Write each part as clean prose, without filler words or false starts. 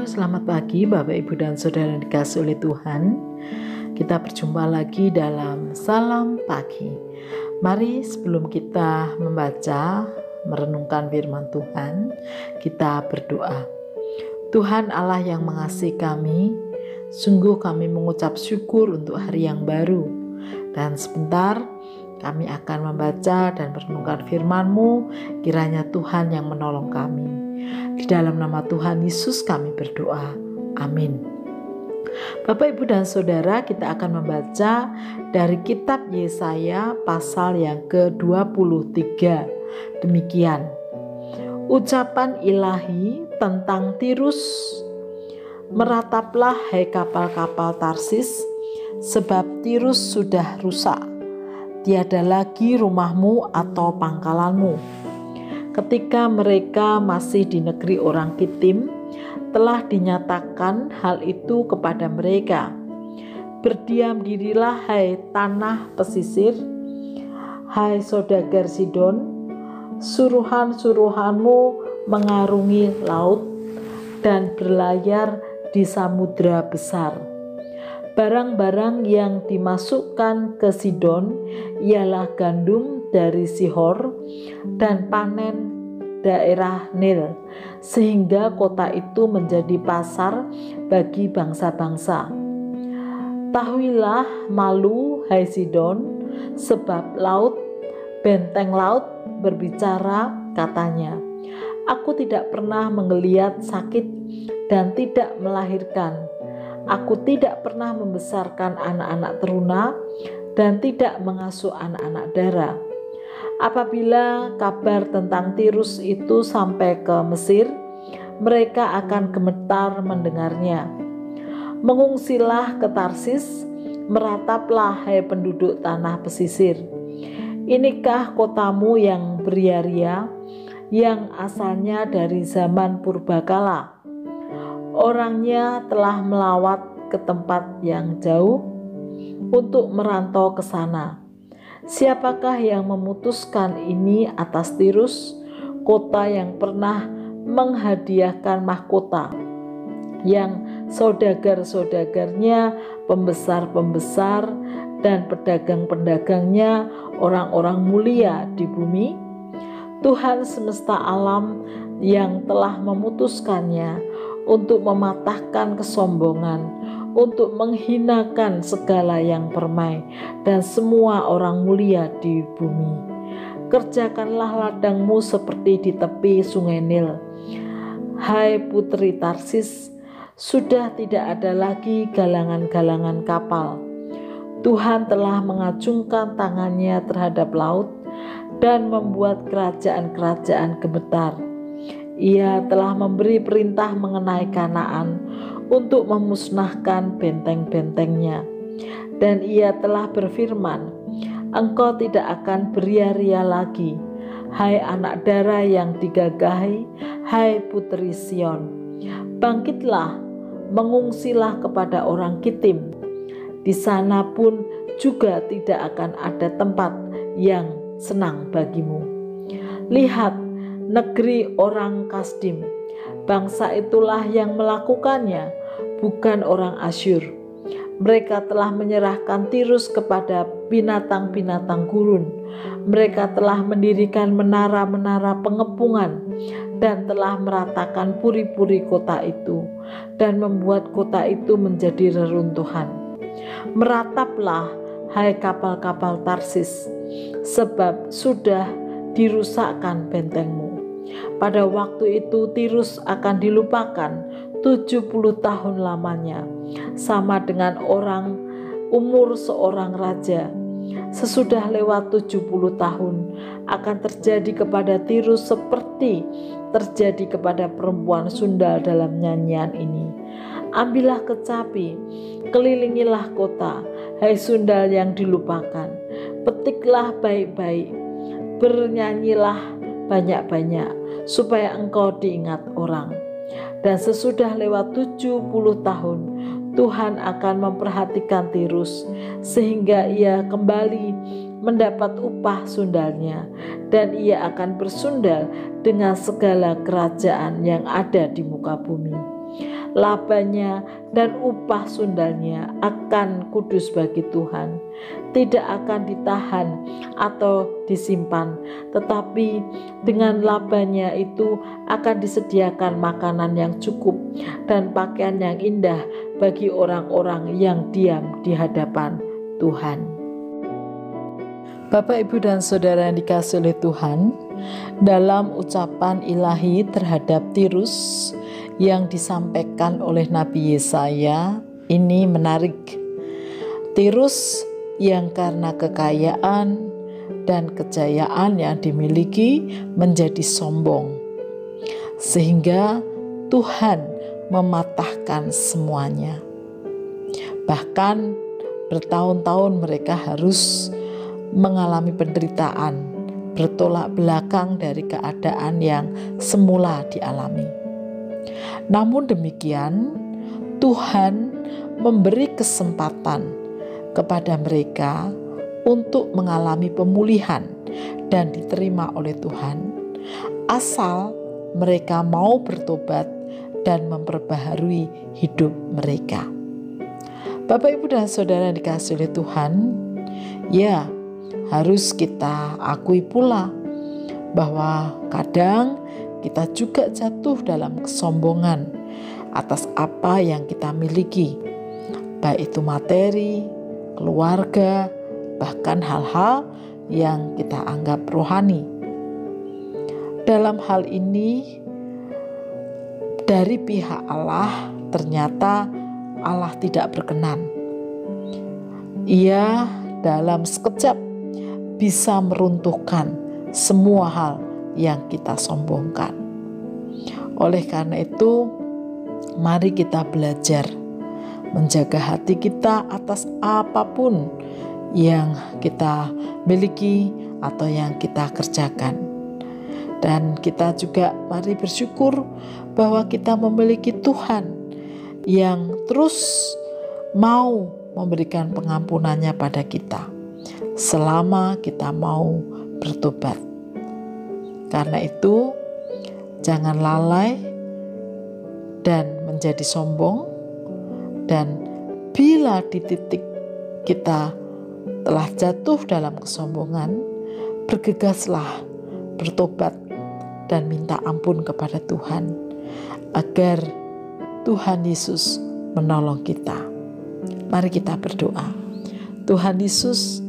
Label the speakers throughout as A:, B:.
A: Selamat pagi Bapak Ibu dan Saudara yang dikasihi oleh Tuhan. Kita berjumpa lagi dalam Salam Pagi. Mari sebelum kita membaca, merenungkan firman Tuhan, kita berdoa. Tuhan Allah yang mengasihi kami, sungguh kami mengucap syukur untuk hari yang baru. Dan sebentar kami akan membaca dan merenungkan firman-Mu, kiranya Tuhan yang menolong kami. Di dalam nama Tuhan Yesus kami berdoa. Amin. Bapak, Ibu, dan Saudara, kita akan membaca dari kitab Yesaya pasal yang ke-23. Demikian. Ucapan ilahi tentang Tirus. Merataplah hai kapal-kapal Tarsis, sebab Tirus sudah rusak. Tiada lagi rumahmu atau pangkalanmu. Ketika mereka masih di negeri orang Kitim, telah dinyatakan hal itu kepada mereka. Berdiam dirilah hai tanah pesisir, hai saudagar Sidon, suruhan-suruhanmu mengarungi laut dan berlayar di samudra besar. Barang-barang yang dimasukkan ke Sidon ialah gandum dari Sihor dan panen daerah Nil, sehingga kota itu menjadi pasar bagi bangsa-bangsa. Tahuilah malu hai Sidon, sebab benteng laut berbicara, katanya, aku tidak pernah menggeliat sakit dan tidak melahirkan. Aku tidak pernah membesarkan anak-anak teruna dan tidak mengasuh anak-anak dara. Apabila kabar tentang Tirus itu sampai ke Mesir, mereka akan gemetar mendengarnya. Mengungsilah ke Tarsis, merataplah hai penduduk tanah pesisir. Inikah kotamu yang beria-ria, yang asalnya dari zaman purbakala? Orangnya telah melawat ke tempat yang jauh untuk merantau ke sana. Siapakah yang memutuskan ini atas Tirus, kota yang pernah menghadiahkan mahkota, yang saudagar-saudagarnya, pembesar-pembesar, dan pedagang-pedagangnya orang-orang mulia di bumi? Tuhan semesta alam yang telah memutuskannya untuk mematahkan kesombongan, untuk menghinakan segala yang permai dan semua orang mulia di bumi. Kerjakanlah ladangmu seperti di tepi sungai Nil. Hai putri Tarsis, sudah tidak ada lagi galangan-galangan kapal. Tuhan telah mengacungkan tangannya terhadap laut dan membuat kerajaan-kerajaan gemetar. Ia telah memberi perintah mengenai Kanaan untuk memusnahkan benteng-bentengnya. Dan ia telah berfirman, engkau tidak akan beria-ria lagi, hai anak dara yang digagahi, hai putri Sion. Bangkitlah, mengungsilah kepada orang Kitim. Di sana pun juga tidak akan ada tempat yang senang bagimu. Lihat, negeri orang Kasdim, bangsa itulah yang melakukannya, bukan orang Asyur. Mereka telah menyerahkan Tirus kepada binatang-binatang gurun. Mereka telah mendirikan menara-menara pengepungan dan telah meratakan puri-puri kota itu dan membuat kota itu menjadi reruntuhan. Merataplah hai kapal-kapal Tarsis, sebab sudah dirusakkan bentengmu. Pada waktu itu Tirus akan dilupakan 70 tahun lamanya, sama dengan umur seorang raja. Sesudah lewat 70 tahun akan terjadi kepada Tirus seperti terjadi kepada perempuan sundal dalam nyanyian ini. Ambillah kecapi, kelilingilah kota, hai sundal yang dilupakan. Petiklah baik-baik, bernyanyilah banyak-banyak, supaya engkau diingat orang. Dan sesudah lewat 70 tahun, Tuhan akan memperhatikan Tirus, sehingga ia kembali mendapat upah sundalnya, dan ia akan bersundal dengan segala kerajaan yang ada di muka bumi. Labanya dan upah sundalnya akan kudus bagi Tuhan, tidak akan ditahan atau disimpan, tetapi dengan labanya itu akan disediakan makanan yang cukup dan pakaian yang indah bagi orang-orang yang diam di hadapan Tuhan. Bapak, Ibu, dan Saudara yang dikasihi oleh Tuhan, dalam ucapan ilahi terhadap Tirus yang disampaikan oleh Nabi Yesaya ini menarik. Tirus yang karena kekayaan dan kejayaan yang dimiliki menjadi sombong, sehingga Tuhan mematahkan semuanya. Bahkan bertahun-tahun mereka harus mengalami penderitaan, bertolak belakang dari keadaan yang semula dialami. Namun demikian, Tuhan memberi kesempatan kepada mereka untuk mengalami pemulihan dan diterima oleh Tuhan, asal mereka mau bertobat dan memperbaharui hidup mereka. Bapak, Ibu, dan Saudara yang dikasihi oleh Tuhan, ya, harus kita akui pula bahwa kadang kita juga jatuh dalam kesombongan atas apa yang kita miliki, baik itu materi, keluarga, bahkan hal-hal yang kita anggap rohani. Dalam hal ini, dari pihak Allah ternyata Allah tidak berkenan. Ia dalam sekejap bisa meruntuhkan semua hal yang kita sombongkan. Oleh karena itu, mari kita belajar menjaga hati kita atas apapun yang kita miliki atau yang kita kerjakan. Dan kita juga mari bersyukur bahwa kita memiliki Tuhan yang terus mau memberikan pengampunannya pada kita selama kita mau bertobat. Karena itu, jangan lalai dan menjadi sombong, dan bila di titik kita telah jatuh dalam kesombongan, bergegaslah bertobat dan minta ampun kepada Tuhan agar Tuhan Yesus menolong kita. Mari kita berdoa. Tuhan Yesus,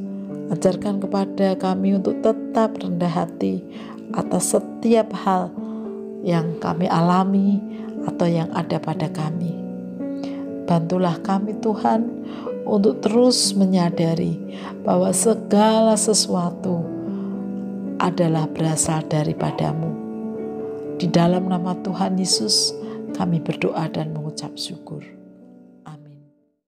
A: ajarkan kepada kami untuk tetap rendah hati atas setiap hal yang kami alami atau yang ada pada kami. Bantulah kami Tuhan untuk terus menyadari bahwa segala sesuatu adalah berasal daripadamu. Di dalam nama Tuhan Yesus kami berdoa dan mengucap syukur.